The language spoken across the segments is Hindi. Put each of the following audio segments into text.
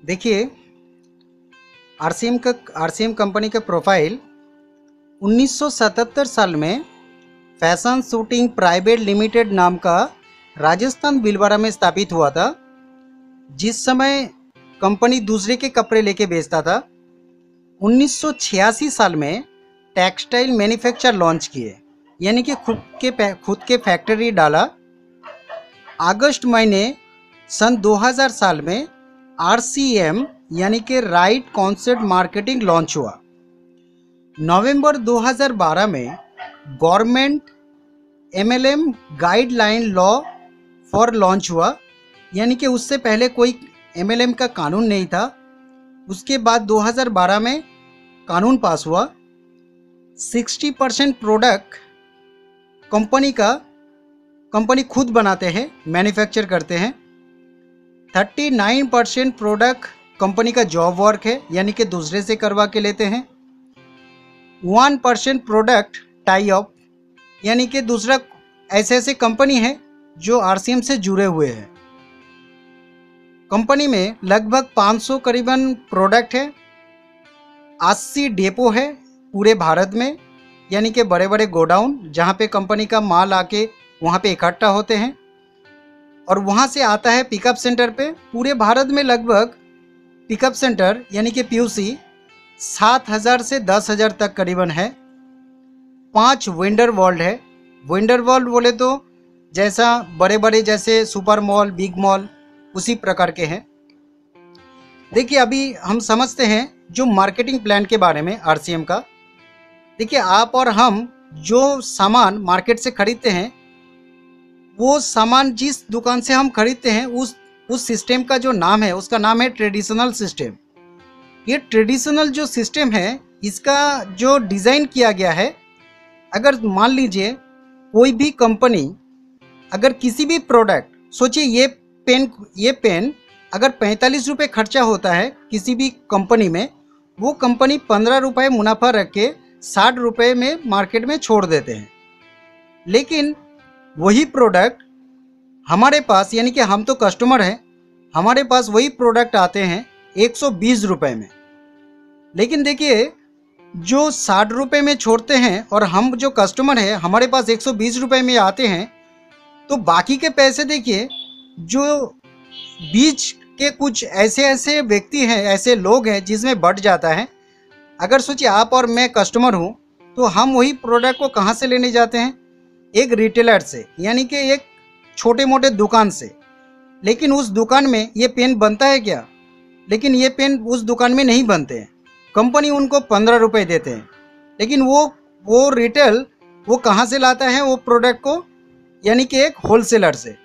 देखिए, आरसीएम कंपनी का प्रोफाइल 1977 साल में फैशन शूटिंग प्राइवेट लिमिटेड नाम का राजस्थान भीलवाड़ा में स्थापित हुआ था। जिस समय कंपनी दूसरे के कपड़े लेके बेचता था। 1986 साल में टेक्सटाइल मैन्युफैक्चर लॉन्च किए, यानी कि खुद के फैक्ट्री डाला। अगस्त महीने सन 2000 साल में आरसीएम यानी कि राइट कॉन्सेप्ट मार्केटिंग लॉन्च हुआ। नवंबर 2012 में government MLM guideline law for launch हुआ, यानी कि उससे पहले कोई एमएलएम का कानून नहीं था। उसके बाद 2012 में कानून पास हुआ। 60% प्रोडक्ट कंपनी खुद बनाते हैं, मैन्युफैक्चर करते हैं। 39% प्रोडक्ट कंपनी का जॉब वर्क है, यानी कि दूसरे से करवा के लेते हैं। 1% प्रोडक्ट टाई अप, यानी कि दूसरा ऐसे कंपनी है जो आरसीएम से जुड़े हुए हैं। कंपनी में लगभग 500 करीबन प्रोडक्ट है। 80 डेपो है पूरे भारत में, यानी कि बड़े बड़े गोडाउन जहाँ पे कंपनी का माल आके वहाँ पे इकट्ठा होते हैं और वहाँ से आता है पिकअप सेंटर पे। पूरे भारत में लगभग पिकअप सेंटर यानी कि पीयूसी 7000 से 10,000 तक करीबन है। 5 वेंडर वर्ल्ड है। वेंडर वर्ल्ड बोले तो जैसा बड़े बड़े जैसे सुपर मॉल, बिग मॉल उसी प्रकार के हैं। देखिए, अभी हम समझते हैं जो मार्केटिंग प्लान के बारे में आरसीएम का। देखिए, आप और हम जो सामान मार्केट से खरीदते हैं, वो सामान जिस दुकान से हम खरीदते हैं उस सिस्टम का जो नाम है, उसका नाम है ट्रेडिशनल सिस्टम। ये ट्रेडिशनल जो सिस्टम है, इसका जो डिज़ाइन किया गया है, अगर मान लीजिए कोई भी कंपनी अगर किसी भी प्रोडक्ट, सोचिए ये पेन अगर 45 रुपये खर्चा होता है किसी भी कंपनी में, वो कंपनी 15 रुपये मुनाफा रख के 60 रुपये में मार्केट में छोड़ देते हैं। लेकिन वही प्रोडक्ट हमारे पास, यानी कि हम तो कस्टमर हैं, हमारे पास वही प्रोडक्ट आते हैं 120 रुपये में। लेकिन देखिए, जो 60 रुपये में छोड़ते हैं और हम जो कस्टमर हैं हमारे पास 120 रुपये में आते हैं, तो बाकी के पैसे देखिए, जो बीच के कुछ ऐसे व्यक्ति हैं, ऐसे लोग हैं जिसमें बढ़ जाता है। अगर सोचिए आप और मैं कस्टमर हूँ, तो हम वही प्रोडक्ट को कहाँ से लेने जाते हैं? एक रिटेलर से, यानी कि एक छोटे मोटे दुकान से। लेकिन उस दुकान में ये पेन बनता है क्या? लेकिन ये पेन उस दुकान में नहीं बनते हैं। कंपनी उनको 15 रुपये देते हैं, लेकिन वो रिटेल वो कहाँ से लाता है वो प्रोडक्ट को? यानी कि एक होलसेलर से।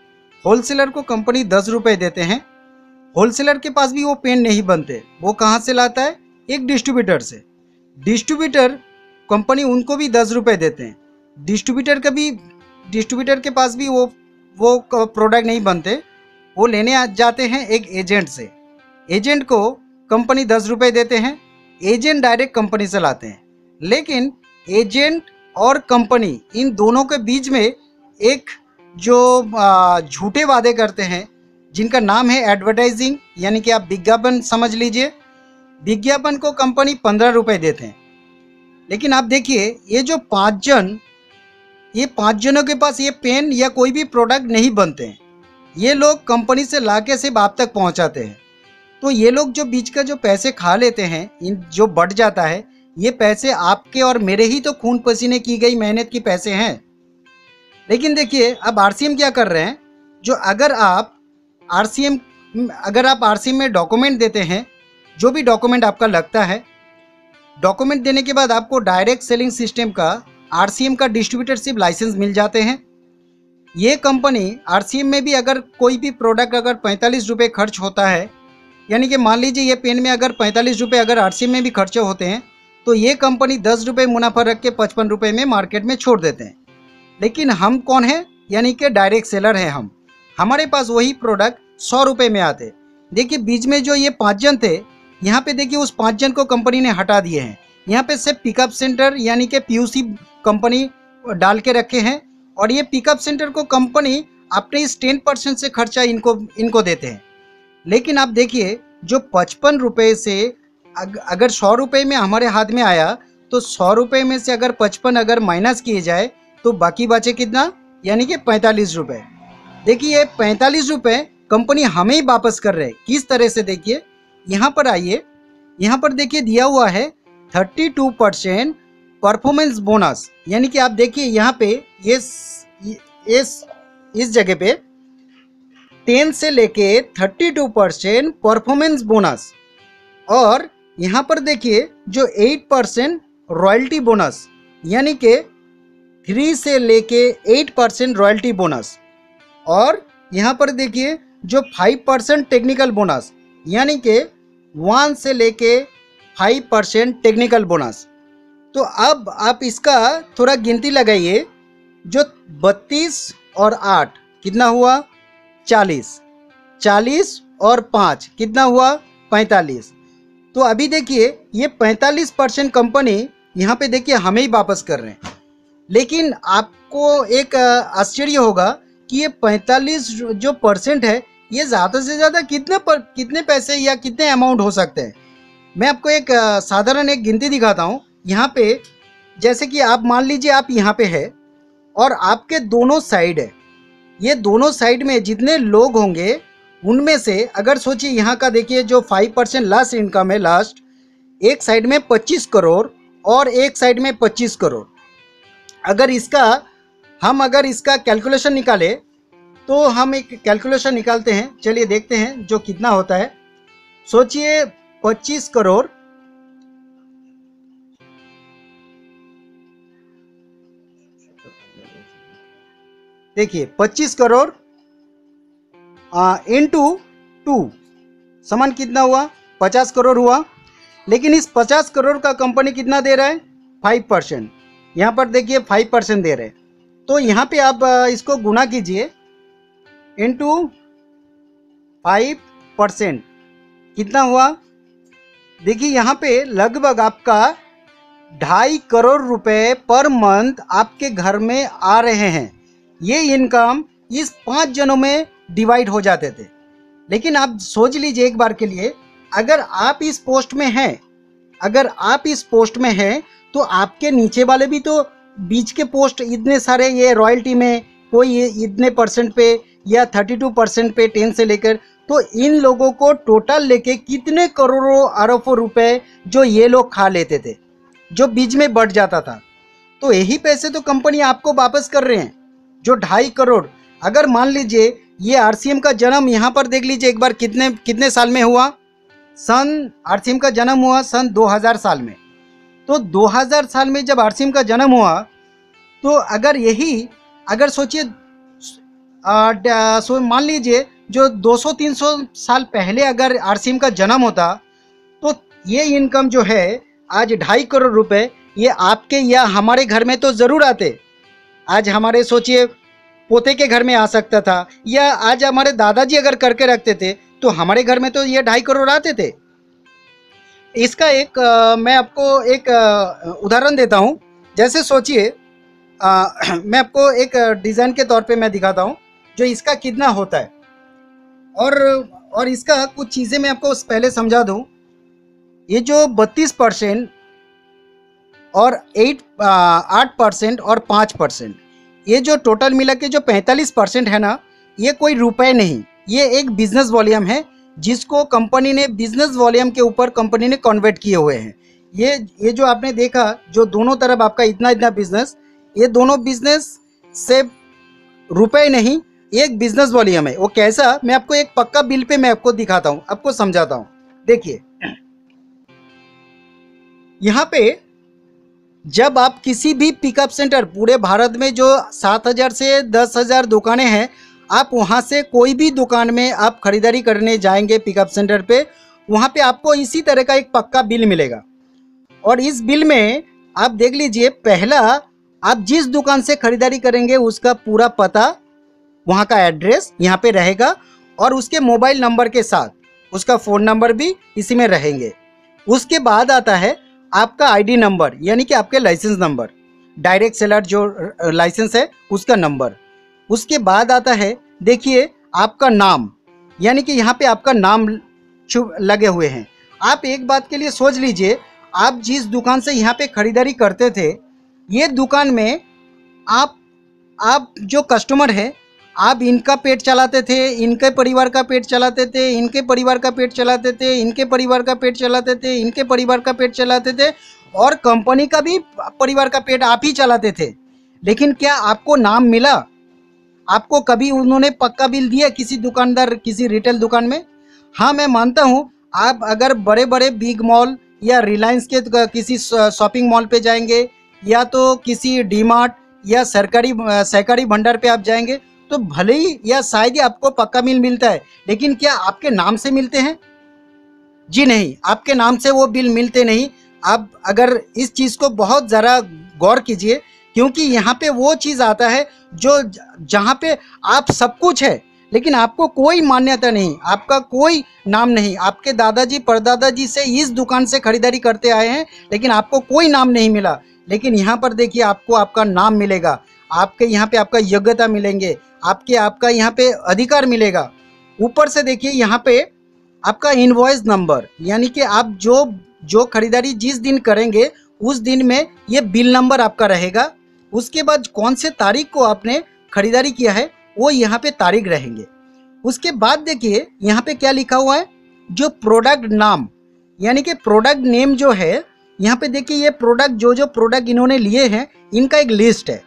होलसेलर को कंपनी 10 रुपये देते हैं। होलसेलर के पास भी वो पेन नहीं बनते, वो कहाँ से लाता है? एक डिस्ट्रीब्यूटर से। डिस्ट्रीब्यूटर कंपनी उनको भी 10 रुपये देते हैं। डिस्ट्रीब्यूटर के पास भी वो प्रोडक्ट नहीं बनते, वो लेने जाते हैं एक एजेंट से। एजेंट को कंपनी 10 रुपये देते हैं। एजेंट डायरेक्ट कंपनी से लाते हैं। लेकिन एजेंट और कंपनी, इन दोनों के बीच में एक जो झूठे वादे करते हैं, जिनका नाम है एडवर्टाइजिंग, यानी कि आप विज्ञापन समझ लीजिए। विज्ञापन को कंपनी 15 रुपये देते हैं। लेकिन आप देखिए, ये 5 जनों के पास ये पेन या कोई भी प्रोडक्ट नहीं बनते हैं। ये लोग कंपनी से लाके सिर्फ आप तक पहुंचाते हैं। तो ये लोग जो बीच का जो पैसे खा लेते हैं, इन जो बढ़ जाता है, ये पैसे आपके और मेरे ही तो खून पसीने की गई मेहनत की पैसे हैं। लेकिन देखिए, अब आरसीएम क्या कर रहे हैं, जो अगर आप आरसीएम में डॉक्यूमेंट देते हैं, जो भी डॉक्यूमेंट आपका लगता है, डॉक्यूमेंट देने के बाद आपको डायरेक्ट सेलिंग सिस्टम का आरसीएम का डिस्ट्रीब्यूटरशिप लाइसेंस मिल जाते हैं। ये कंपनी आरसीएम में भी अगर कोई भी प्रोडक्ट अगर 45 रुपये खर्च होता है, यानी कि मान लीजिए ये पेन में अगर 45 रुपये अगर आरसीएम में भी खर्चे होते हैं, तो ये कंपनी 10 रुपये मुनाफा रख के 55 रुपये में मार्केट में छोड़ देते हैं। लेकिन हम कौन हैं? यानी कि डायरेक्ट सेलर हैं हम। हमारे पास वही प्रोडक्ट 100 रुपये में आते। देखिए, बीच में जो ये 5 जन थे, यहाँ पे देखिए उस 5 जन को कंपनी ने हटा दिए हैं। यहाँ पे सिर्फ पिकअप सेंटर यानी कि पीयूसी कंपनी डाल के रखे हैं, और ये पिकअप सेंटर को कंपनी अपने इस 10% से खर्चा इनको देते हैं। लेकिन आप देखिए, जो 55 रुपये से अगर 100 रुपये में हमारे हाथ में आया तो 100 रुपये में से अगर 55 अगर माइनस किए जाए तो बाकी बचे कितना, यानी कि 45 रुपये। देखिए 45 रुपये कंपनी हमें ही वापस कर रहे हैं। किस तरह से, देखिए यहाँ पर आइए, यहाँ पर देखिए दिया हुआ है 32% परफॉर्मेंस बोनस, यानी कि आप देखिए यहाँ पे इस जगह पे 10 से लेके 32% परफॉर्मेंस बोनस, और यहाँ पर देखिए जो 8% रॉयल्टी बोनस, यानी कि 3 से लेके 8% रॉयल्टी बोनस, और यहाँ पर देखिए जो 5% टेक्निकल बोनस, यानी कि 1 से लेके 5% टेक्निकल बोनस। तो अब आप इसका थोड़ा गिनती लगाइए, जो 32 और 8 कितना हुआ, 40 और 5 कितना हुआ, 45। तो अभी देखिए ये 45% कंपनी यहाँ पे देखिए हमें ही वापस कर रहे हैं। लेकिन आपको एक आश्चर्य होगा कि ये 45 जो परसेंट है ये ज़्यादा से ज़्यादा कितने पैसे या कितने अमाउंट हो सकते हैं। मैं आपको एक साधारण एक गिनती दिखाता हूँ। यहाँ पे जैसे कि आप मान लीजिए आप यहाँ पे है और आपके दोनों साइड है, ये दोनों साइड में जितने लोग होंगे उनमें से अगर सोचिए यहाँ का देखिए जो 5% लास्ट इनकम है, लास्ट एक साइड में 25 करोड़ और एक साइड में 25 करोड़। अगर इसका कैलकुलेशन निकाले तो हम एक कैलकुलेशन निकालते हैं, चलिए देखते हैं जो कितना होता है। सोचिए 25 करोड़ देखिए 25 करोड़ इंटू 2 समान कितना हुआ, 50 करोड़ हुआ। लेकिन इस 50 करोड़ का कंपनी कितना दे रहा है, 5%। यहाँ पर देखिए 5% दे रहे हैं। तो यहाँ पे आप इसको गुना कीजिए इंटू 5%, कितना हुआ। देखिए यहाँ पे लगभग आपका 2.5 करोड़ रुपए पर मंथ आपके घर में आ रहे हैं। ये इनकम इस 5 जनों में डिवाइड हो जाते थे। लेकिन आप सोच लीजिए एक बार के लिए, अगर आप इस पोस्ट में हैं तो आपके नीचे वाले भी तो बीच के पोस्ट इतने सारे, ये रॉयल्टी में कोई इतने परसेंट पे या 32% पे 10 से लेकर, तो इन लोगों को टोटल लेके कितने करोड़ों अरबों रुपए जो ये लोग खा लेते थे, जो बीच में बढ़ जाता था। तो यही पैसे तो कंपनी आपको वापस कर रहे हैं, जो 2.5 करोड़। अगर मान लीजिए ये आरसीएम का जन्म यहाँ पर देख लीजिए एक बार कितने साल में हुआ, आरसीएम का जन्म हुआ सन 2000 साल में। तो 2000 साल में जब आरसीएम का जन्म हुआ तो अगर सोचिए मान लीजिए जो 200-300 साल पहले अगर आरसीएम का जन्म होता तो ये इनकम जो है आज 2.5 करोड़ रुपए ये आपके या हमारे घर में तो ज़रूर आते। आज हमारे सोचिए पोते के घर में आ सकता था, या आज हमारे दादाजी अगर करके रखते थे तो हमारे घर में तो ये 2.5 करोड़ आते थे। इसका मैं आपको एक उदाहरण देता हूँ। जैसे सोचिए मैं आपको एक डिज़ाइन के तौर पे मैं दिखाता हूँ जो इसका कितना होता है, और इसका कुछ चीज़ें मैं आपको पहले समझा दूँ। ये जो 32% और 8% और 5%, ये जो टोटल मिला के जो 45% है ना, ये कोई रुपए नहीं, ये एक बिजनेस वॉल्यूम है जिसको कंपनी ने बिजनेस वॉल्यूम के ऊपर कंपनी ने कन्वर्ट किए हुए हैं। ये जो आपने देखा जो दोनों तरफ आपका इतना बिजनेस, ये दोनों बिजनेस से रुपए नहीं, एक बिजनेस वॉल्यूम है। वो कैसा, मैं आपको एक पक्का बिल पे मैं आपको दिखाता हूँ, आपको समझाता हूँ। देखिए यहाँ पे जब आप किसी भी पिकअप सेंटर, पूरे भारत में जो 7,000 से 10,000 दुकानें हैं, आप वहाँ से कोई भी दुकान में आप खरीदारी करने जाएंगे पिकअप सेंटर पे, वहाँ पे आपको इसी तरह का एक पक्का बिल मिलेगा। और इस बिल में आप देख लीजिए, पहला आप जिस दुकान से खरीदारी करेंगे उसका पूरा पता, वहाँ का एड्रेस यहाँ पे रहेगा, और उसके मोबाइल नंबर के साथ उसका फ़ोन नंबर भी इसी में रहेंगे। उसके बाद आता है आपका आईडी नंबर, यानी कि आपके लाइसेंस नंबर, डायरेक्ट सेलर जो लाइसेंस है उसका नंबर। उसके बाद आता है देखिए आपका नाम, यानी कि यहाँ पे आपका नाम लगे हुए हैं। आप एक बात के लिए सोच लीजिए, आप जिस दुकान से यहाँ पे खरीदारी करते थे, ये दुकान में आप जो कस्टमर है, आप इनका पेट चलाते थे, इनके परिवार का पेट चलाते थे, इनके परिवार का पेट चलाते थे, इनके परिवार का पेट चलाते थे, इनके परिवार का पेट चलाते थे, और कंपनी का भी परिवार का पेट आप ही चलाते थे। लेकिन क्या आपको नाम मिला? आपको कभी उन्होंने पक्का बिल दिया किसी दुकानदार, किसी रिटेल दुकान में? हाँ, मैं मानता हूँ, आप अगर बड़े बड़े बिग मॉल या रिलायंस के किसी शॉपिंग मॉल पे जाएंगे, या तो किसी डी मार्ट या सहकारी भंडार पे आप जाएंगे, तो भले ही या शायद ही आपको पक्का बिल मिलता है, लेकिन क्या आपके नाम से मिलते हैं? जी नहीं, आपके नाम से वो बिल मिलते नहीं। आप अगर इस चीज़ को बहुत ज़रा गौर कीजिए, क्योंकि यहाँ पे वो चीज़ आता है जो जहाँ पे आप सब कुछ है, लेकिन आपको कोई मान्यता नहीं, आपका कोई नाम नहीं। आपके दादाजी परदादाजी से इस दुकान से खरीदारी करते आए हैं, लेकिन आपको कोई नाम नहीं मिला। लेकिन यहाँ पर देखिए, आपको आपका नाम मिलेगा, आपके यहाँ पे आपका योग्यता मिलेंगे, आपका यहाँ पे अधिकार मिलेगा। ऊपर से देखिए, यहाँ पे आपका इनवॉइस नंबर, यानी कि आप जो खरीदारी जिस दिन करेंगे उस दिन में ये बिल नंबर आपका रहेगा। उसके बाद कौन से तारीख को आपने खरीदारी किया है वो यहाँ पे तारीख रहेंगे। उसके बाद देखिए यहाँ पे क्या लिखा हुआ है, जो प्रोडक्ट नाम, यानी कि प्रोडक्ट नेम जो है, यहाँ पे देखिए ये प्रोडक्ट जो प्रोडक्ट इन्होंने लिए हैं इनका एक लिस्ट है।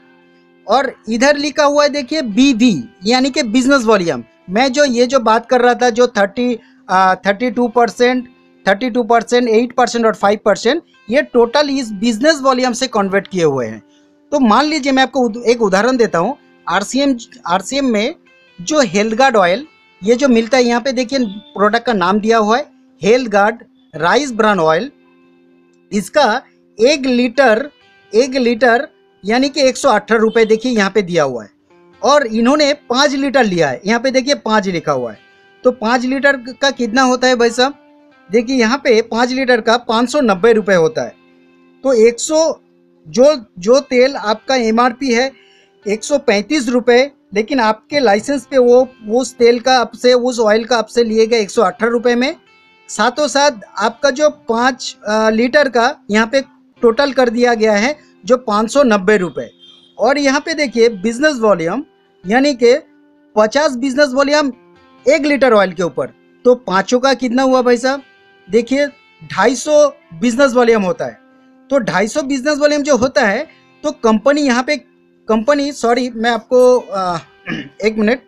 और इधर लिखा हुआ है देखिए BV, यानी कि बिजनेस वॉल्यूम। मैं जो बात कर रहा था, जो 32%, 8% और 5%, ये टोटल इस बिजनेस वॉल्यूम से कन्वर्ट किए हुए हैं। तो मान लीजिए, मैं आपको एक उदाहरण देता हूँ। RCM में जो हेल्थ गार्ड ऑयल ये जो मिलता है, यहाँ पे देखिए प्रोडक्ट का नाम दिया हुआ है, health guard rice bran oil. इसका 1 लीटर यानी कि 118 रुपये देखिए यहाँ पे दिया हुआ है। और इन्होंने 5 लीटर लिया है, यहाँ पे देखिए 5 लिखा हुआ है। तो 5 लीटर का कितना होता है भाई साहब? देखिए यहाँ पे 5 लीटर का 590 रुपये होता है। तो 100 जो तेल आपका MRP है 135 रुपये, लेकिन आपके लाइसेंस पे वो उस तेल का आपसे, उस ऑयल का आपसे लिए गए 118 रुपये में। साथों साथ आपका जो 5 लीटर का यहाँ पे टोटल कर दिया गया है जो 590 रुपये। और यहाँ पे देखिए बिजनेस वॉल्यूम, यानी कि 50 बिजनेस वॉल्यूम 1 लीटर ऑयल के ऊपर, तो पाँचों का कितना हुआ भाई साहब? देखिए 250 बिजनेस वॉल्यूम होता है। तो 250 बिजनेस वॉल्यूम जो होता है, तो कंपनी यहाँ पे सॉरी मैं आपको एक मिनट,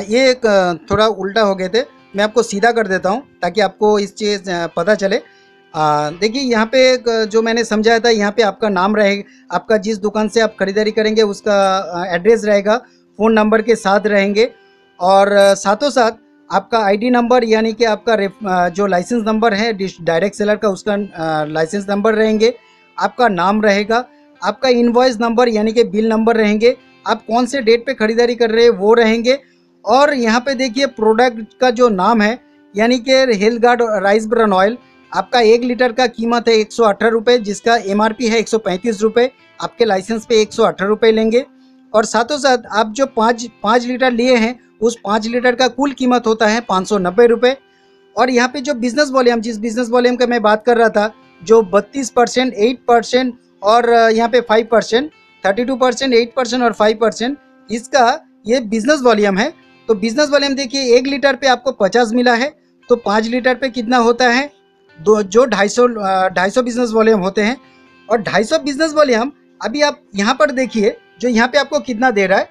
ये थोड़ा उल्टा हो गए थे, मैं आपको सीधा कर देता हूँ ताकि आपको इस चीज़ पता चले। देखिए यहाँ पे जो मैंने समझाया था, यहाँ पे आपका नाम रहेगा, आपका जिस दुकान से आप खरीदारी करेंगे उसका एड्रेस रहेगा, फ़ोन नंबर के साथ रहेंगे, और साथों साथ आपका ID नंबर, यानी कि आपका जो लाइसेंस नंबर है डायरेक्ट सेलर का, उसका लाइसेंस नंबर रहेंगे, आपका नाम रहेगा, आपका इनवॉइस नंबर यानी कि बिल नंबर रहेंगे, आप कौन से डेट पे खरीदारी कर रहे हैं वो रहेंगे। और यहाँ पे देखिए प्रोडक्ट का जो नाम है, यानी कि health guard rice bran oil, आपका 1 लीटर का कीमत है 118 रुपये, जिसका MRP है 135 रुपये, आपके लाइसेंस पे 118 रुपये लेंगे। और साथों साथ आप जो 5 लीटर लिए हैं, उस 5 लीटर का कुल कीमत होता है 590 रुपये। और यहाँ पे जो बिजनेस वॉल्यूम, जिस बिजनेस वॉल्यूम का मैं बात कर रहा था, जो 32%, 8% और यहाँ पे 5%, 32%, 8% और 5%, इसका ये बिजनेस वॉल्यूम है। तो बिजनेस वॉल्यूम देखिए 1 लीटर पे आपको 50 मिला है, तो 5 लीटर पे कितना होता है? जो 250 बिजनेस वॉल्यूम होते हैं। और 250 बिजनेस वॉल्यूम, अभी आप यहाँ पर देखिए, जो यहाँ पे आपको कितना दे रहा है,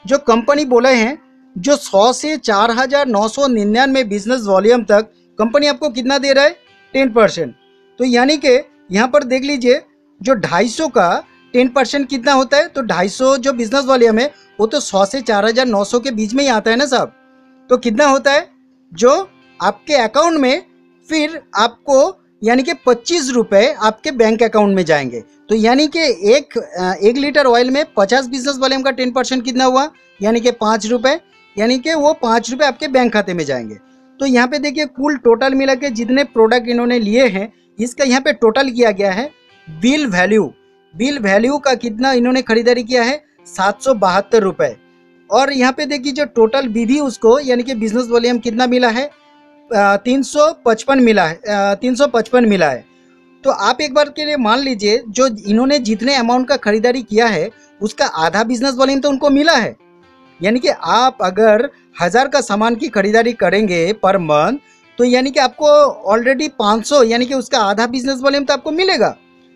जो कंपनी बोले हैं, जो 100 से 4,999 बिजनेस वॉल्यूम तक कंपनी आपको कितना दे रहा है? 10%। तो यानी कि यहाँ पर देख लीजिए, जो 250 का 10% कितना होता है? तो 250 जो बिजनेस वॉल्यूम है वो तो 100 से 4,900 के बीच में ही आता है ना साहब। तो कितना होता है जो आपके अकाउंट में, फिर आपको यानी कि 25 रुपये आपके बैंक अकाउंट में जाएंगे। तो यानी कि एक लीटर ऑयल में 50 बिजनेस वॉल्यूम का 10% कितना हुआ? यानी कि 5 रुपये, यानी कि वो 5 रुपये आपके बैंक खाते में जाएंगे। तो यहाँ पे देखिए कुल टोटल मिला के जितने प्रोडक्ट इन्होंने लिए हैं, इसका यहाँ पे टोटल किया गया है। बिल वैल्यू का कितना इन्होंने खरीदारी किया है? 772 रुपये। और यहाँ पे देखिए जो टोटल BV उसको, यानी कि बिजनेस वॉल्यूम कितना मिला है? 355 मिला है, 355 मिला है। तो आप एक बार के लिए मान लीजिए जो इन्होंने जितने अमाउंट का खरीदारी किया है उसका आधा बिजनेस वॉल्यूम तो उनको मिला है। यानी कि आप अगर 1000 का सामान की खरीदारी करेंगे पर मंथ, तो यानी कि आपको ऑलरेडी 500 यानी कि उसका आधा बिजनेस वॉल्यूम तो आपको मिलेगा।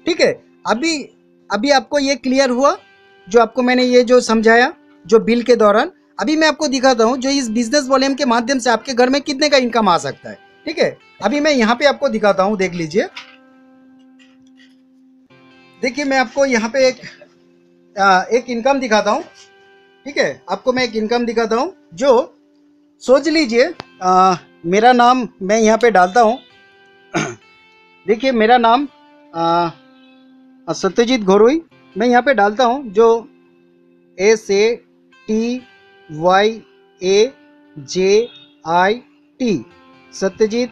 ठीक है, अभी अभी आपको ये क्लियर हुआ जो आपको मैंने ये जो समझाया जो बिल के दौरान। अभी मैं आपको दिखाता हूँ जो इस बिजनेस वॉल्यूम के माध्यम से आपके घर में कितने का इनकम आ सकता है। ठीक है, अभी मैं यहाँ पे आपको दिखाता हूँ, देख लीजिए। देखिए मैं आपको यहाँ पे एक इनकम दिखाता हूँ। ठीक है, आपको मैं एक इनकम दिखाता हूँ जो सोच लीजिए मेरा नाम मैं यहाँ पे डालता हूँ। देखिए मेरा नाम सत्यजीत घोरुई मैं यहाँ पे डालता हूँ, जो SATYAJIT सत्यजीत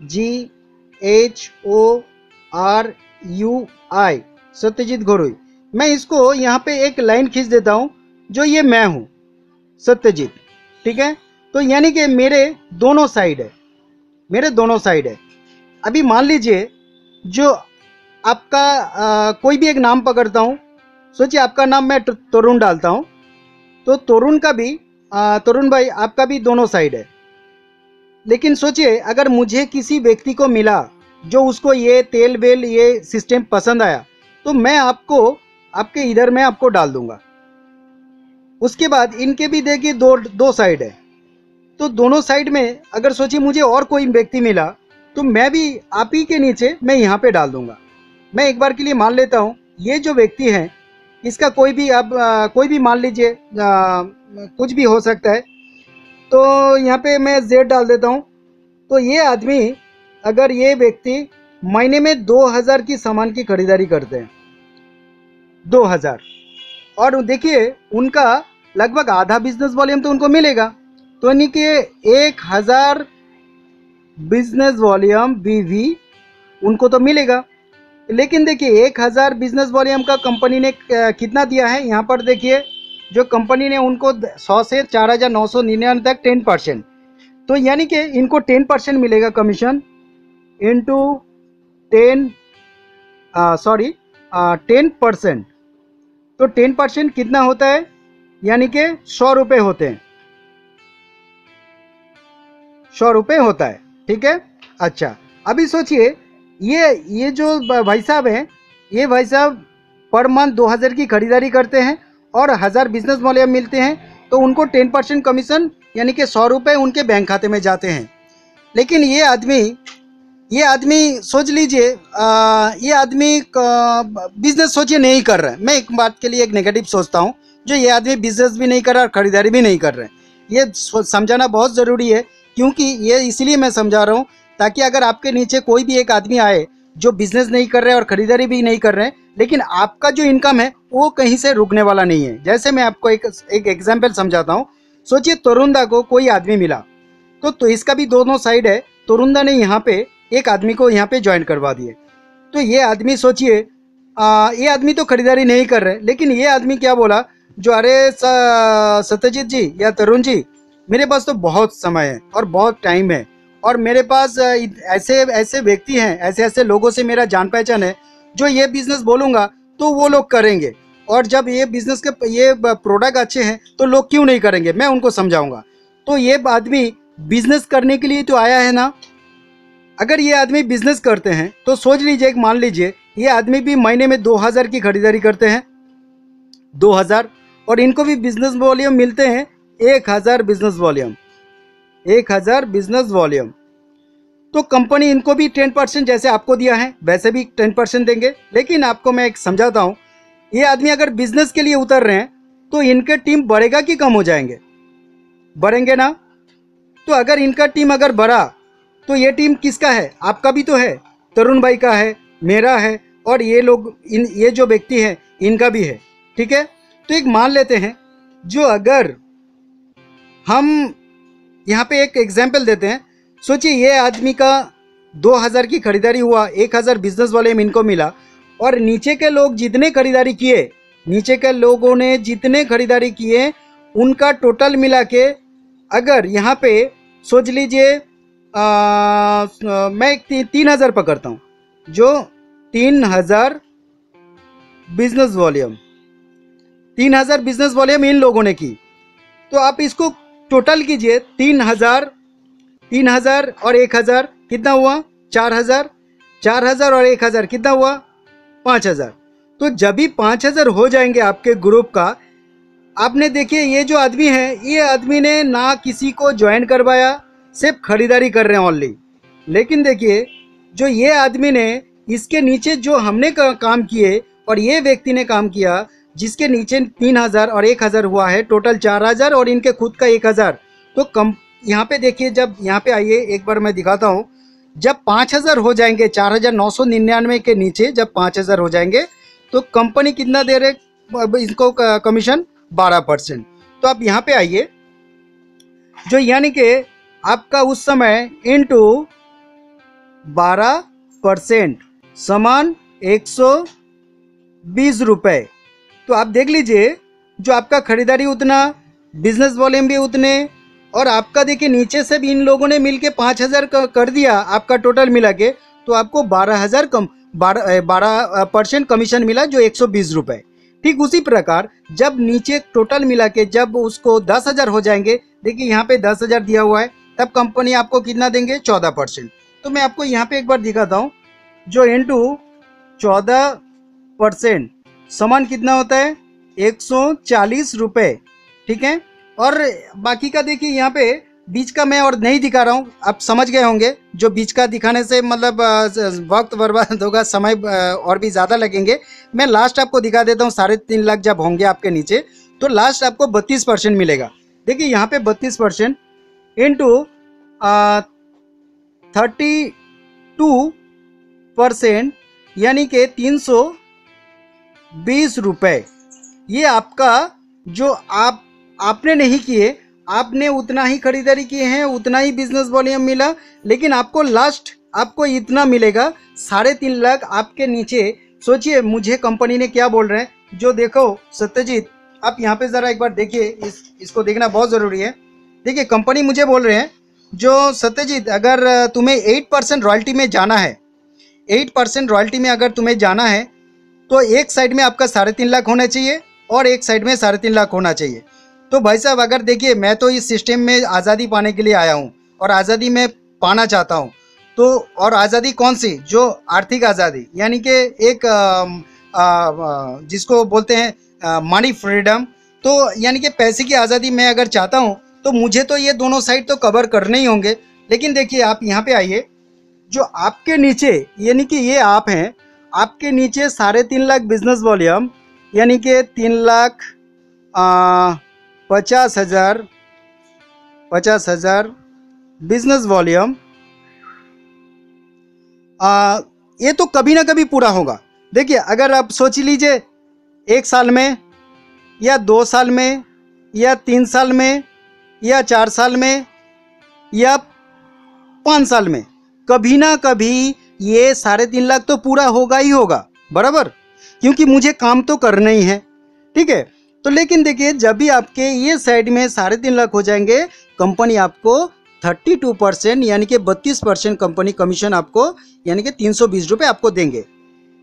GHORUI सत्यजीत घोरुई। मैं इसको यहाँ पे एक लाइन खींच देता हूँ जो ये मैं हूँ सत्यजीत। ठीक है, तो यानी कि मेरे दोनों साइड है, मेरे दोनों साइड है। अभी मान लीजिए जो आपका कोई भी एक नाम पकड़ता हूँ, सोचिए आपका नाम मैं तरुण डालता हूँ, तो तरुण का भी तरुण भाई आपका भी दोनों साइड है। लेकिन सोचिए अगर मुझे किसी व्यक्ति को मिला जो उसको ये तेल वेल ये सिस्टम पसंद आया, तो मैं आपको आपके इधर में आपको डाल दूंगा। उसके बाद इनके भी देखिए दो साइड है, तो दोनों साइड में अगर सोचिए मुझे और कोई व्यक्ति मिला तो मैं भी आप ही के नीचे मैं यहाँ पे डाल दूंगा। मैं एक बार के लिए मान लेता हूँ ये जो व्यक्ति है इसका कोई भी आप कोई भी मान लीजिए कुछ भी हो सकता है, तो यहाँ पे मैं Z डाल देता हूँ। तो ये आदमी अगर ये व्यक्ति महीने में 2000 की सामान की खरीदारी करते हैं, 2000, और देखिए उनका लगभग आधा बिजनेस वॉल्यूम तो उनको मिलेगा, तो यानी कि 1000 बिजनेस वॉल्यूम BV उनको तो मिलेगा। लेकिन देखिए 1000 बिजनेस वॉल्यूम का कंपनी ने कितना दिया है, यहाँ पर देखिए जो कंपनी ने उनको 100 से 4999 तक 10%, तो यानी कि इनको 10% मिलेगा कमीशन इंटू 10 10%। तो 10% कितना होता है, यानी कि 100 रुपये होते हैं, 100 रुपये होता है। ठीक है, अच्छा अभी सोचिए ये जो भाई साहब हैं, ये भाई साहब पर मंथ 2000 की खरीदारी करते हैं और 1000 बिजनेस वॉल्यूम मिलते हैं, तो उनको 10% कमीशन यानी कि 100 रुपये उनके बैंक खाते में जाते हैं। लेकिन ये आदमी सोच लीजिए ये आदमी बिजनेस सोचिए नहीं कर रहा है। मैं एक बात के लिए एक नेगेटिव सोचता हूँ, जो ये आदमी बिजनेस भी नहीं कर रहा और खरीदारी भी नहीं कर रहे हैं, ये समझाना बहुत ज़रूरी है। क्योंकि ये इसलिए मैं समझा रहा हूँ ताकि अगर आपके नीचे कोई भी एक आदमी आए जो बिजनेस नहीं कर रहे हैं और ख़रीदारी भी नहीं कर रहे हैं, लेकिन आपका जो इनकम है वो कहीं से रुकने वाला नहीं है। जैसे मैं आपको एक एग्जाम्पल समझाता हूँ। सोचिए तरुणदा को कोई आदमी मिला, तो इसका भी दोनों साइड है। तरुणदा ने यहाँ पे एक आदमी को यहाँ पे ज्वाइन करवा दिए, तो ये आदमी सोचिए ये आदमी तो खरीदारी नहीं कर रहे, लेकिन ये आदमी क्या बोला, जो अरे सत्यजीत जी या तरुण जी, मेरे पास तो बहुत समय है और बहुत टाइम है, और मेरे पास ऐसे ऐसे व्यक्ति हैं, ऐसे ऐसे लोगों से मेरा जान पहचान है, जो ये बिजनेस बोलूँगा तो वो लोग करेंगे, और जब ये बिजनेस के ये प्रोडक्ट अच्छे हैं तो लोग क्यों नहीं करेंगे, मैं उनको समझाऊंगा। तो ये आदमी बिजनेस करने के लिए तो आया है ना। अगर ये आदमी बिजनेस करते हैं तो सोच लीजिए, एक मान लीजिए ये आदमी भी महीने में 2000 की खरीदारी करते हैं, 2000, और इनको भी बिजनेस वॉल्यूम मिलते हैं 1000 बिजनेस वॉल्यूम, 1000 बिजनेस वॉल्यूम। तो कंपनी इनको भी 10% जैसे आपको दिया है वैसे भी 10% देंगे। लेकिन आपको मैं एक समझाता हूँ, ये आदमी अगर बिजनेस के लिए उतर रहे हैं तो इनके टीम बढ़ेगा कि कम हो जाएंगे, बढ़ेंगे ना। तो अगर इनका टीम अगर बढ़ा तो ये टीम किसका है, आपका भी तो है, तरुण भाई का है, मेरा है, और ये लोग ये जो व्यक्ति है इनका भी है। ठीक है, तो एक मान लेते हैं, जो अगर हम यहाँ पे एक एग्जाम्पल देते हैं, सोचिए ये आदमी का 2000 की खरीदारी हुआ, 1000 बिजनेस वाले में इनको मिला, और नीचे के लोग जितने खरीदारी किए, नीचे के लोगों ने जितने खरीदारी किए उनका टोटल मिला के अगर यहाँ पे सोच लीजिए मैं एक 3,000 पकड़ता हूँ, जो 3,000 बिजनेस वॉल्यूम, 3,000 बिजनेस वॉल्यूम इन लोगों ने की। तो आप इसको टोटल कीजिए, 3,000, 3,000 और 1,000 कितना हुआ? 4,000, 4,000 और 1,000 कितना हुआ? 5,000। तो जब भी 5,000 हो जाएंगे आपके ग्रुप का, आपने देखिए ये जो आदमी है, ये आदमी ने ना किसी को ज्वाइन करवाया, सिर्फ खरीदारी कर रहे हैं ओनली। लेकिन देखिए जो ये आदमी ने, इसके नीचे जो हमने काम किए और ये व्यक्ति ने काम किया, जिसके नीचे 3,000 और 1,000 हुआ है, टोटल 4,000 और इनके खुद का 1,000। तो कम यहाँ पे देखिए, जब यहाँ पे आइए एक बार मैं दिखाता हूँ, जब 5,000 हो जाएंगे, 4,999 के नीचे जब 5,000 हो जाएंगे, तो कंपनी कितना दे रहे इनको कमीशन? 12%। तो आप यहाँ पे आइए, जो यानी कि आपका उस समय इंटू 12% समान 120 रुपये। तो आप देख लीजिए, जो आपका खरीदारी उतना, बिजनेस वॉल्यूम भी उतने, और आपका देखिए नीचे से भी इन लोगों ने मिलके 5,000 कर दिया आपका टोटल मिला के, तो आपको 12,000 कम 12% कमीशन मिला, जो 120 रुपये। ठीक उसी प्रकार जब नीचे टोटल मिला के जब उसको 10,000 हो जाएंगे, देखिए यहाँ पे 10,000 दिया हुआ है, तब कंपनी आपको कितना देंगे? 14%। तो मैं आपको यहाँ पे एक बार दिखाता हूँ, जो इंटू 14% समान कितना होता है? 140 रुपये। ठीक है, और बाकी का देखिए यहाँ पे बीच का मैं और नहीं दिखा रहा हूँ, आप समझ गए होंगे। जो बीच का दिखाने से मतलब वक्त बर्बाद होगा, समय और भी ज़्यादा लगेंगे। मैं लास्ट आपको दिखा देता हूँ, 3.5 लाख जब होंगे आपके नीचे, तो लास्ट आपको 32% मिलेगा। देखिए यहाँ पे 32% इंटू 32% यानी कि 320 रुपये। ये आपका जो आपने नहीं किए, आपने उतना ही खरीदारी किए हैं, उतना ही बिजनेस वॉल्यूम मिला, लेकिन आपको लास्ट आपको इतना मिलेगा 3.5 लाख आपके नीचे। सोचिए मुझे कंपनी ने क्या बोल रहे हैं, जो देखो सत्यजीत, आप यहाँ पे ज़रा एक बार देखिए, इसको देखना बहुत ज़रूरी है। देखिए कंपनी मुझे बोल रहे हैं, जो सत्यजीत, अगर तुम्हें 8% रॉयल्टी में जाना है, 8% रॉयल्टी में अगर तुम्हें जाना है, तो एक साइड में आपका 3.5 लाख होना चाहिए और एक साइड में 3.5 लाख होना चाहिए। तो भाई साहब, अगर देखिए मैं तो इस सिस्टम में आज़ादी पाने के लिए आया हूँ और आज़ादी में पाना चाहता हूँ। तो और आज़ादी कौन सी? जो आर्थिक आज़ादी, यानी कि एक जिसको बोलते हैं मनी फ्रीडम। तो यानी कि पैसे की आज़ादी मैं अगर चाहता हूँ, तो मुझे तो ये दोनों साइड तो कवर करने ही होंगे। लेकिन देखिए आप यहाँ पे आइए, जो आपके नीचे, यानी कि ये आप हैं, आपके नीचे 3.5 लाख बिजनेस वॉल्यूम, यानी कि 3,50,000 बिजनेस वॉल्यूम, ये तो कभी ना कभी पूरा होगा। देखिए अगर आप सोच लीजिए 1 साल में या 2 साल में या 3 साल में या 4 साल में या 5 साल में, कभी ना कभी ये 3.5 लाख तो पूरा होगा ही होगा, बराबर, क्योंकि मुझे काम तो करना ही है। ठीक है, तो लेकिन देखिए जब भी आपके ये साइड में 3.5 लाख हो जाएंगे, कंपनी आपको 32% यानी कि 32% कंपनी कमीशन आपको, यानी कि 320 रुपये आपको देंगे।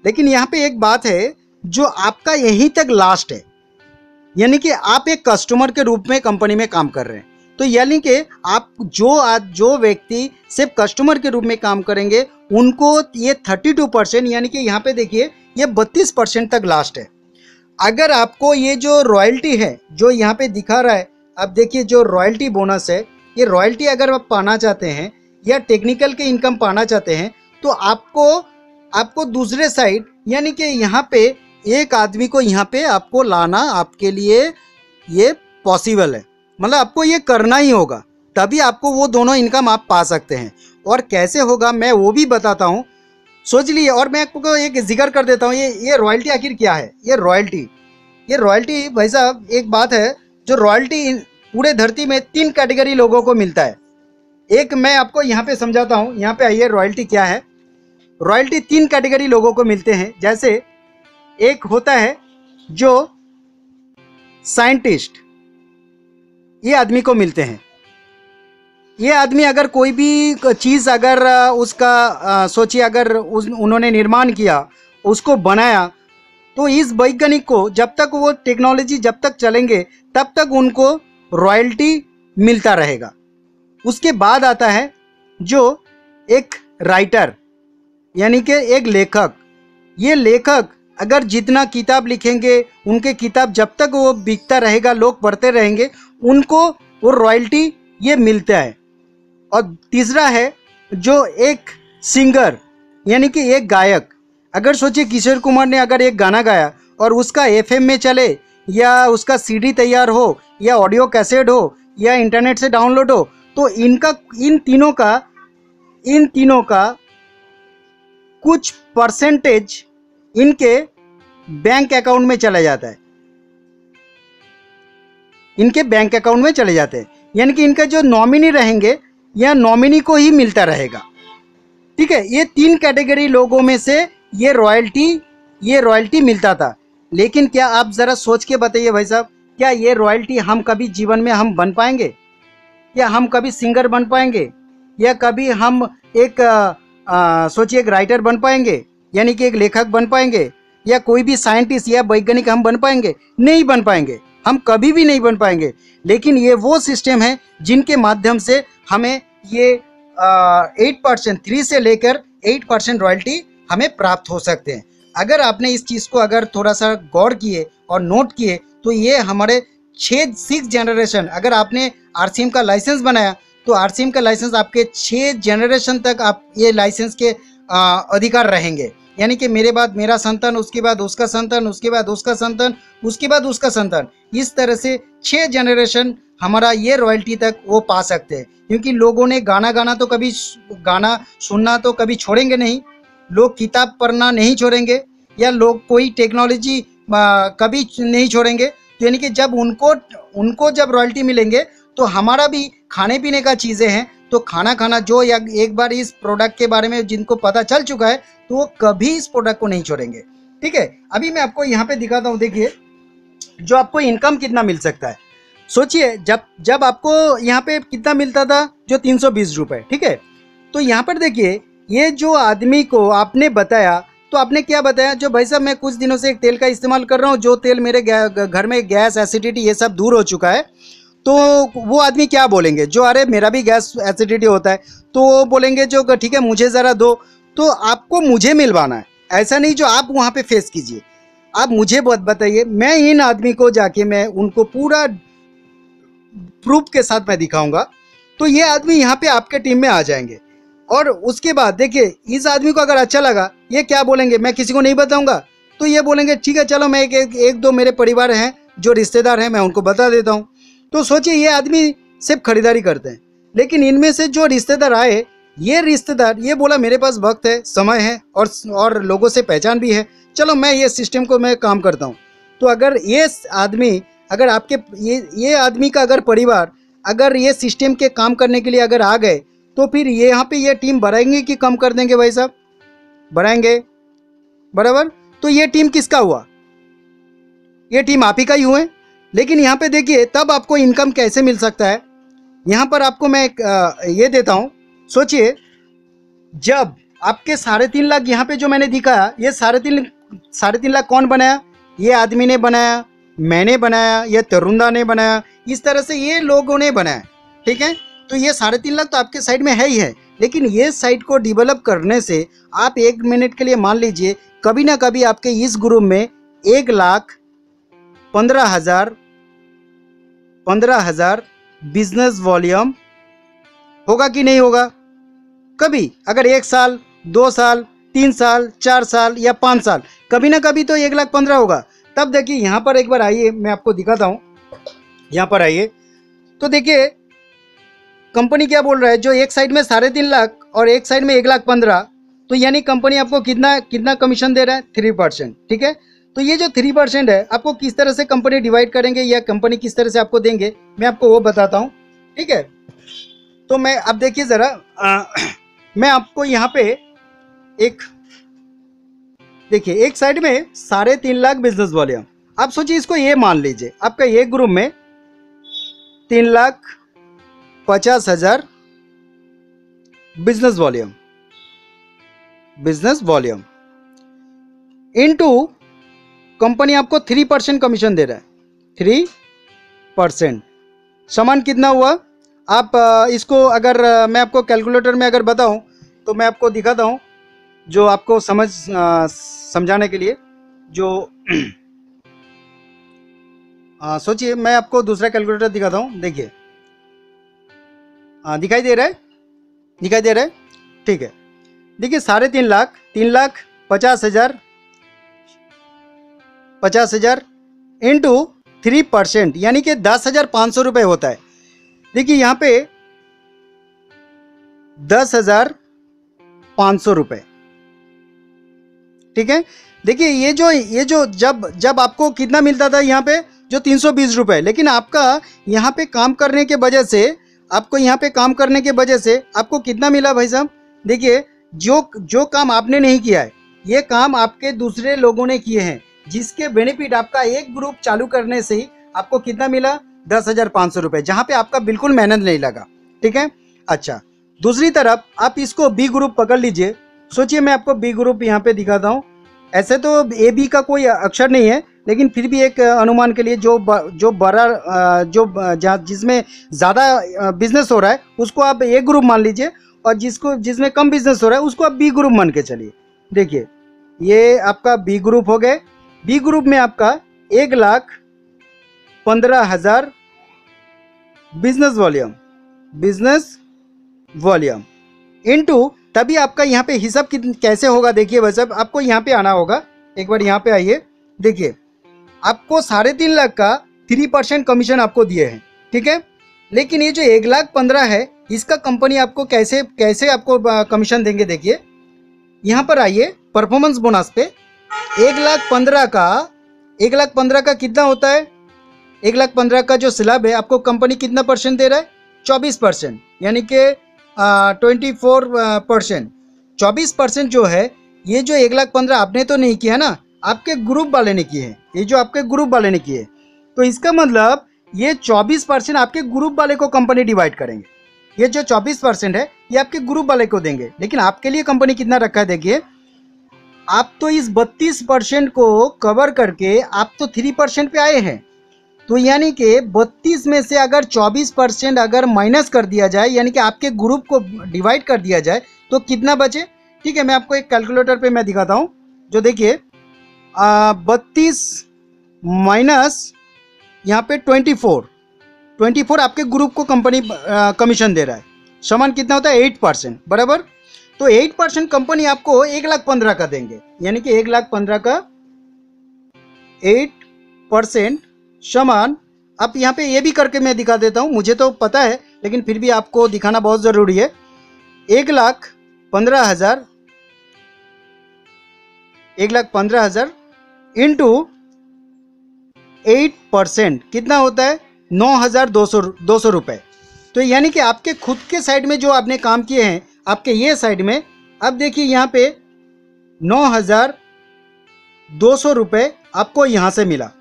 लेकिन यहाँ पे एक बात है, जो आपका यहीं तक लास्ट है, यानी कि आप एक कस्टमर के रूप में कंपनी में काम कर रहे हैं। तो यानी कि आप जो व्यक्ति सिर्फ कस्टमर के रूप में काम करेंगे, उनको ये 32% यानी कि यहाँ पे देखिए ये 32% तक लास्ट है। अगर आपको ये जो रॉयल्टी है, जो यहाँ पे दिखा रहा है, अब देखिए जो रॉयल्टी बोनस है, ये रॉयल्टी अगर आप पाना चाहते हैं या टेक्निकल के इनकम पाना चाहते हैं, तो आपको दूसरे साइड, यानी कि यहाँ पे एक आदमी को यहाँ पे आपको लाना आपके लिए ये पॉसिबल है। मतलब आपको ये करना ही होगा, तभी आपको वो दोनों इनकम आप पा सकते हैं। और कैसे होगा मैं वो भी बताता हूँ, सोच लिए। और मैं आपको एक जिक्र कर देता हूँ, ये रॉयल्टी आखिर क्या है। ये रॉयल्टी भाई साहब एक बात है, जो रॉयल्टी पूरे धरती में 3 कैटेगरी लोगों को मिलता है। एक मैं आपको यहाँ पे समझाता हूँ, यहाँ पे आइए, रॉयल्टी क्या है। रॉयल्टी 3 कैटेगरी लोगों को मिलते हैं। जैसे एक होता है जो साइंटिस्ट, ये आदमी को मिलते हैं। ये आदमी अगर कोई भी चीज़ अगर उसका सोचिए अगर उन्होंने निर्माण किया, उसको बनाया, तो इस वैज्ञानिक को जब तक वो टेक्नोलॉजी जब तक चलेंगे तब तक उनको रॉयल्टी मिलता रहेगा। उसके बाद आता है जो एक राइटर यानी कि एक लेखक। ये लेखक अगर जितना किताब लिखेंगे, उनके किताब जब तक वो बिकता रहेगा, लोग पढ़ते रहेंगे, उनको वो रॉयल्टी ये मिलता है। और तीसरा है जो एक सिंगर यानी कि एक गायक। अगर सोचिए किशोर कुमार ने अगर एक गाना गाया और उसका एफएम में चले या उसका सीडी तैयार हो या ऑडियो कैसेट हो या इंटरनेट से डाउनलोड हो, तो इन तीनों का कुछ परसेंटेज इनके बैंक अकाउंट में चला जाता है, इनके बैंक अकाउंट में चले जाते हैं। यानी कि इनका जो नॉमिनी रहेंगे या नॉमिनी को ही मिलता रहेगा। ठीक है, ये 3 कैटेगरी लोगों में से ये रॉयल्टी मिलता था। लेकिन क्या आप ज़रा सोच के बताइए भाई साहब, क्या ये रॉयल्टी हम कभी जीवन में हम बन पाएंगे? या हम कभी सिंगर बन पाएंगे? या कभी हम एक सोचिए एक राइटर बन पाएंगे, यानी कि एक लेखक बन पाएंगे? या कोई भी साइंटिस्ट या वैज्ञानिक हम बन पाएंगे? नहीं बन पाएंगे, हम कभी भी नहीं बन पाएंगे। लेकिन ये वो सिस्टम है जिनके माध्यम से हमें ये 8% 3 से लेकर 8% रॉयल्टी हमें प्राप्त हो सकते हैं। अगर आपने इस चीज़ को अगर थोड़ा सा गौर किए और नोट किए तो ये हमारे 6 जनरेशन, अगर आपने आरसीएम का लाइसेंस बनाया तो आरसीएम का लाइसेंस आपके 6 जनरेशन तक आप ये लाइसेंस के अधिकार रहेंगे। यानी कि मेरे बाद मेरा संतान, उसके बाद उसका संतान, उसके बाद उसका संतान, उसके बाद उसका संतान, इस तरह से 6 जनरेशन हमारा ये रॉयल्टी तक वो पा सकते हैं। क्योंकि लोगों ने गाना गाना सुनना तो कभी छोड़ेंगे नहीं, लोग किताब पढ़ना नहीं छोड़ेंगे, या लोग कोई टेक्नोलॉजी कभी नहीं छोड़ेंगे। तो यानी कि जब उनको जब रॉयल्टी मिलेंगे तो हमारा भी खाने पीने का चीज़ें हैं, तो खाना जो या एक बार इस प्रोडक्ट के बारे में जिनको पता चल चुका है तो वो कभी इस प्रोडक्ट को नहीं छोड़ेंगे। ठीक है, अभी मैं आपको यहाँ पे दिखाता हूँ। देखिए जो आपको इनकम कितना मिल सकता है। सोचिए जब आपको यहाँ पे कितना मिलता था, जो 320 रुपये। ठीक है, तो यहाँ पर देखिए ये जो आदमी को आपने बताया, तो आपने क्या बताया, जो भाई साहब मैं कुछ दिनों से एक तेल का इस्तेमाल कर रहा हूँ, जो तेल मेरे घर में गैस एसिडिटी ये सब दूर हो चुका है। तो वो आदमी क्या बोलेंगे, जो अरे मेरा भी गैस एसिडिटी होता है, तो वो बोलेंगे जो ठीक है मुझे ज़रा दो। तो आपको मुझे मिलवाना है, ऐसा नहीं जो आप वहाँ पे फेस कीजिए। आप मुझे बताइए, मैं इन आदमी को जाके मैं उनको पूरा प्रूफ के साथ मैं दिखाऊंगा, तो ये आदमी यहाँ पे आपके टीम में आ जाएंगे। और उसके बाद देखिए इस आदमी को अगर अच्छा लगा, ये क्या बोलेंगे, मैं किसी को नहीं बताऊंगा। तो ये बोलेंगे ठीक है चलो मैं एक दो मेरे परिवार हैं जो रिश्तेदार हैं, मैं उनको बता देता हूँ। तो सोचिए ये आदमी सिर्फ खरीदारी करते हैं, लेकिन इनमें से जो रिश्तेदार आए, ये रिश्तेदार ये बोला मेरे पास वक्त है, समय है और लोगों से पहचान भी है, चलो मैं ये सिस्टम को मैं काम करता हूँ। तो अगर ये आदमी अगर आपके ये आदमी का अगर परिवार अगर ये सिस्टम के काम करने के लिए अगर आ गए, तो फिर ये यहाँ पे ये टीम बढ़ाएंगे कि कम कर देंगे भाई साहब? बढ़ाएंगे, बराबर। तो ये टीम किसका हुआ? ये टीम आप ही का ही हुए। लेकिन यहाँ पे देखिए तब आपको इनकम कैसे मिल सकता है। यहाँ पर आपको मैं ये देता हूँ। सोचिए जब आपके 3.5 लाख यहाँ पे जो मैंने दिखाया, ये 3.5 लाख कौन बनाया? ये आदमी ने बनाया, मैंने बनाया, ये तरुणदा ने बनाया, इस तरह से ये लोगों ने बनाया। ठीक है, तो ये 3.5 लाख तो आपके साइड में है ही है। लेकिन ये साइट को डेवलप करने से आप 1 मिनट के लिए मान लीजिए कभी ना कभी आपके इस ग्रुप में 1,15,000 बिजनेस वॉल्यूम होगा कि नहीं होगा? कभी अगर 1 साल 2 साल 3 साल 4 साल या 5 साल, कभी ना कभी तो 1,15,000 होगा। तब देखिए यहाँ पर एक बार आइए, मैं आपको दिखाता हूँ। यहाँ पर आइए तो देखिए कंपनी क्या बोल रहा है, जो एक साइड में 3.5 लाख और एक साइड में 1,15,000, तो यानी कंपनी आपको कितना कमीशन दे रहा है? 3%। ठीक है, तो ये जो 3% है आपको किस तरह से कंपनी डिवाइड करेंगे या कंपनी किस तरह से आपको देंगे, मैं आपको वो बताता हूँ। ठीक है, तो मैं अब देखिए ज़रा मैं आपको यहाँ पे देखिए एक साइड में 3.5 लाख बिजनेस वॉल्यूम। आप सोचिए इसको ये मान लीजिए आपका ये ग्रुप में 3,50,000 business volume, business volume into company आपको 3% कमीशन दे रहा है, 3%। समान कितना हुआ? आप इसको अगर मैं आपको कैलकुलेटर में अगर बताऊं तो मैं आपको दिखाता हूं, जो आपको समझाने के लिए। जो सोचिए, मैं आपको दूसरा कैलकुलेटर दिखाता हूं। देखिए, दिखाई दे रहा है? दिखाई दे रहा है? ठीक है। देखिए, 3.5 लाख, 3,50,000, 50,000 इंटू 3%, यानी कि 10,500 रुपये होता है। देखिए यहाँ पे 10,500 रुपये, ठीक है। देखिए ये जो जब आपको कितना मिलता था यहाँ पे, जो 320 रुपये, लेकिन आपका यहाँ पे काम करने के वजह से, आपको यहाँ पे काम करने के वजह से आपको कितना मिला भाई साहब? देखिए, जो काम आपने नहीं किया है, ये काम आपके दूसरे लोगों ने किए हैं, जिसके बेनिफिट आपका एक ग्रुप चालू करने से ही आपको कितना मिला? 10,500 रुपये, जहाँ पे आपका बिल्कुल मेहनत नहीं लगा, ठीक है। अच्छा, दूसरी तरफ आप इसको बी ग्रुप पकड़ लीजिए। सोचिए, मैं आपको बी ग्रुप यहाँ पे दिखाता हूँ। ऐसे तो ए बी का कोई अक्षर नहीं है, लेकिन फिर भी एक अनुमान के लिए जो बड़ा जिसमें ज़्यादा बिजनेस हो रहा है उसको आप ए ग्रुप मान लीजिए, और जिसमें कम बिजनेस हो रहा है उसको आप बी ग्रुप मान के चलिए। देखिए, ये आपका बी ग्रुप हो गए। बी ग्रुप में आपका 1,15,000 बिजनेस वॉल्यूम इनटू, तभी आपका यहाँ पे हिसाब कैसे होगा? देखिए भाई साहब, आपको यहाँ पे आना होगा। एक बार यहाँ पे आइए। देखिए, आपको 3.5 लाख का 3% कमीशन आपको दिए हैं, ठीक है। लेकिन ये जो 1,15,000 है, इसका कंपनी आपको कैसे आपको कमीशन देंगे? देखिए यहाँ पर आइए, परफॉर्मेंस बोनस पे 1,15,000 का कितना होता है? 1,15,000 का जो स्लैब है, आपको कंपनी कितना परसेंट दे रहा है? 24%, यानी कि 24%। 24% जो है, ये जो 1,15,000 आपने तो नहीं किया ना, आपके ग्रुप वाले ने किए हैं। ये जो आपके ग्रुप वाले ने किए, तो इसका मतलब ये 24% आपके ग्रुप वाले को कंपनी डिवाइड करेंगे। ये जो 24% है, ये आपके ग्रुप वाले को देंगे। लेकिन आपके लिए कंपनी कितना रखा है? देखिए, आप तो इस 32% को कवर करके आप तो 3% पे आए हैं। तो यानी कि 32 में से अगर 24% अगर माइनस कर दिया जाए, यानी कि आपके ग्रुप को डिवाइड कर दिया जाए, तो कितना बचे? ठीक है, मैं आपको एक कैलकुलेटर पे मैं दिखाता हूँ। जो देखिए, 32 माइनस यहाँ पे 24 आपके ग्रुप को कंपनी कमीशन दे रहा है। समान कितना होता है? 8%, बराबर। तो 8% कंपनी आपको 1,15,000 का देंगे, यानी कि 1,15,000 का 8% समान। अब यहाँ पे ये भी करके मैं दिखा देता हूँ, मुझे तो पता है, लेकिन फिर भी आपको दिखाना बहुत ज़रूरी है। 1,15,000 इंटू 8% कितना होता है? 9,200 रुपये। तो यानी कि आपके खुद के साइड में जो आपने काम किए हैं, आपके ये साइड में, अब देखिए यहाँ पे 9,200 रुपये आपको यहाँ से मिला।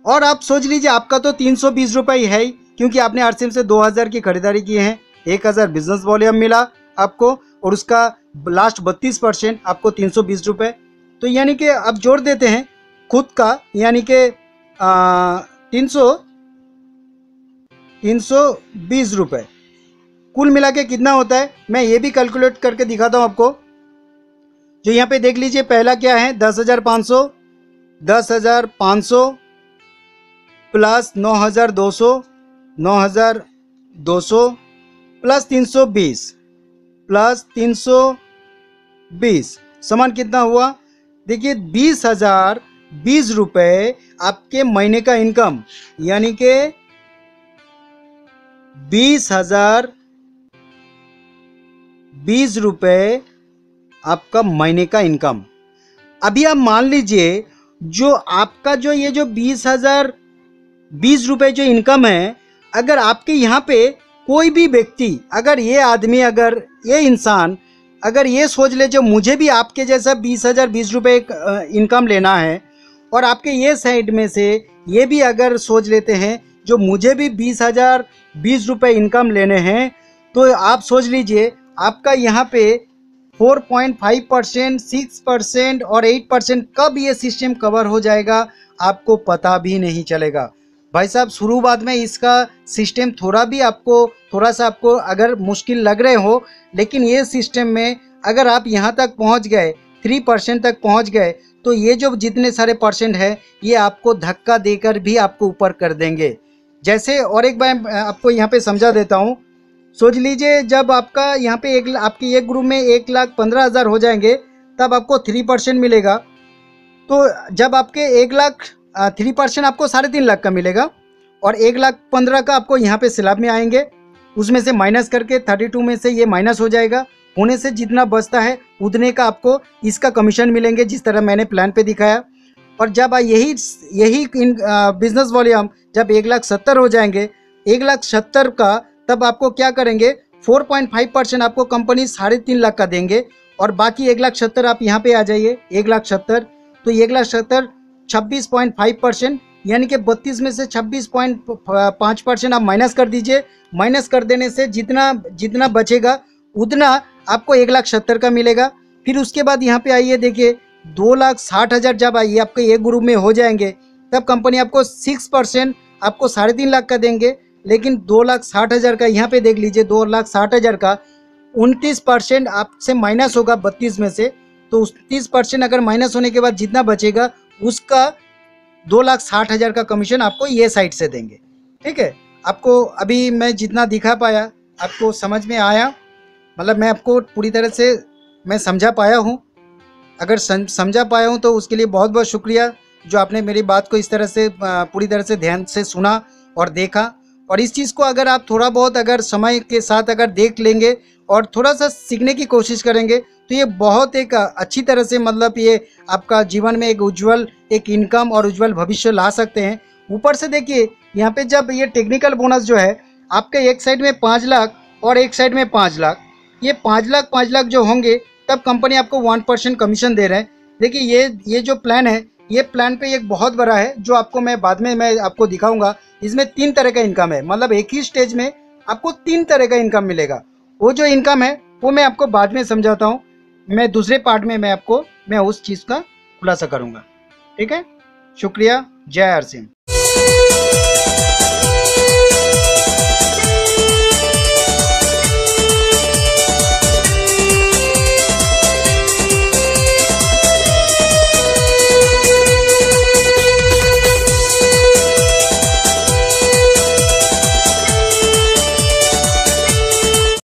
और आप सोच लीजिए, आपका तो 320 रुपये ही है ही, क्योंकि आपने आरसीएम से 2,000 की खरीदारी की है। 1,000 बिजनेस वॉल्यूम मिला आपको, और उसका लास्ट 32% आपको 320 रुपये। तो यानी कि अब जोड़ देते हैं खुद का, यानी कि 320 रुपये कुल मिला के कितना होता है? मैं ये भी कैलकुलेट करके दिखाता हूँ आपको। जो यहाँ पे देख लीजिए, पहला क्या है? 10,500 प्लस 9,200 प्लस 320 समान कितना हुआ? देखिए, 20,020 रुपये आपके महीने का इनकम, यानी कि 20,020 रुपये आपका महीने का इनकम। अभी आप मान लीजिए, जो आपका जो ये जो 20,020 रुपये जो इनकम है, अगर आपके यहाँ पे कोई भी व्यक्ति, अगर ये आदमी, अगर ये इंसान अगर ये सोच ले, जो मुझे भी आपके जैसा 20,020 रुपये इनकम लेना है, और आपके ये साइड में से ये भी अगर सोच लेते हैं जो मुझे भी 20,020 रुपये इनकम लेने हैं, तो आप सोच लीजिए आपका यहाँ पे 4.5%, 6% और 8% कब ये सिस्टम कवर हो जाएगा आपको पता भी नहीं चलेगा। भाई साहब शुरुआत में इसका सिस्टम थोड़ा सा आपको अगर मुश्किल लग रहे हो, लेकिन ये सिस्टम में अगर आप यहाँ तक पहुँच गए, 3% तक पहुँच गए, तो ये जो जितने सारे परसेंट है ये आपको धक्का देकर भी आपको ऊपर कर देंगे। जैसे और एक बार आपको यहाँ पे समझा देता हूँ। सोच लीजिए जब आपका यहाँ पे आपके एक ग्रुप में 1,15,000 हो जाएंगे तब आपको 3% मिलेगा। तो जब आपके 3% आपको 3.5 लाख का मिलेगा और 1,15,000 का आपको यहाँ पे स्लैब में आएंगे, उसमें से माइनस करके 32 में से ये माइनस हो जाएगा, होने से जितना बचता है उतने का आपको इसका कमीशन मिलेंगे, जिस तरह मैंने प्लान पे दिखाया। और जब यही बिजनेस वॉल्यूम जब 1,70,000 हो जाएंगे, 1,70,000 का, तब आपको क्या करेंगे 4.5% आपको कंपनी 3.5 लाख का देंगे और बाकी 1,70,000 आप यहाँ पे आ जाइए। 1,70,000 तो 1,70,000 26.5% यानी कि 32 में से 26.5% आप माइनस कर दीजिए। माइनस कर देने से जितना बचेगा उतना आपको 1,70,000 का मिलेगा। फिर उसके बाद यहाँ पे आइए, देखिए 2,60,000 जब आइए आपके एक ग्रुप में हो जाएंगे तब कंपनी आपको 6% आपको 3.5 लाख का देंगे। लेकिन 2,60,000 का यहाँ पे देख लीजिए, 2,60,000 का 29% आपसे माइनस होगा 32 में से, तो 30% अगर माइनस होने के बाद जितना बचेगा उसका 2,60,000 का कमीशन आपको ये साइड से देंगे। ठीक है, आपको अभी मैं जितना दिखा पाया आपको समझ में आया, मतलब मैं आपको पूरी तरह से मैं समझा पाया हूँ। अगर समझा पाया हूँ तो उसके लिए बहुत बहुत शुक्रिया जो आपने मेरी बात को इस तरह से पूरी तरह से ध्यान से सुना और देखा। और इस चीज़ को अगर आप थोड़ा बहुत अगर समय के साथ अगर देख लेंगे और थोड़ा सा सीखने की कोशिश करेंगे तो ये बहुत एक अच्छी तरह से, मतलब ये आपका जीवन में एक उज्जवल एक इनकम और उज्जवल भविष्य ला सकते हैं। ऊपर से देखिए यहाँ पे जब ये टेक्निकल बोनस जो है आपके एक साइड में 5 लाख और एक साइड में 5 लाख, ये 5 लाख जो होंगे तब कंपनी आपको 1% कमीशन दे रहे हैं। देखिए ये जो प्लान है, ये प्लान पे एक बहुत बड़ा है जो आपको मैं बाद में मैं आपको दिखाऊंगा। इसमें 3 तरह का इनकम है, मतलब एक ही स्टेज में आपको 3 तरह का इनकम मिलेगा। वो जो इनकम है वो मैं आपको बाद में समझाता हूँ, मैं दूसरे पार्ट में मैं उस चीज़ का खुलासा करूँगा। ठीक है, शुक्रिया, जय हर सिंह।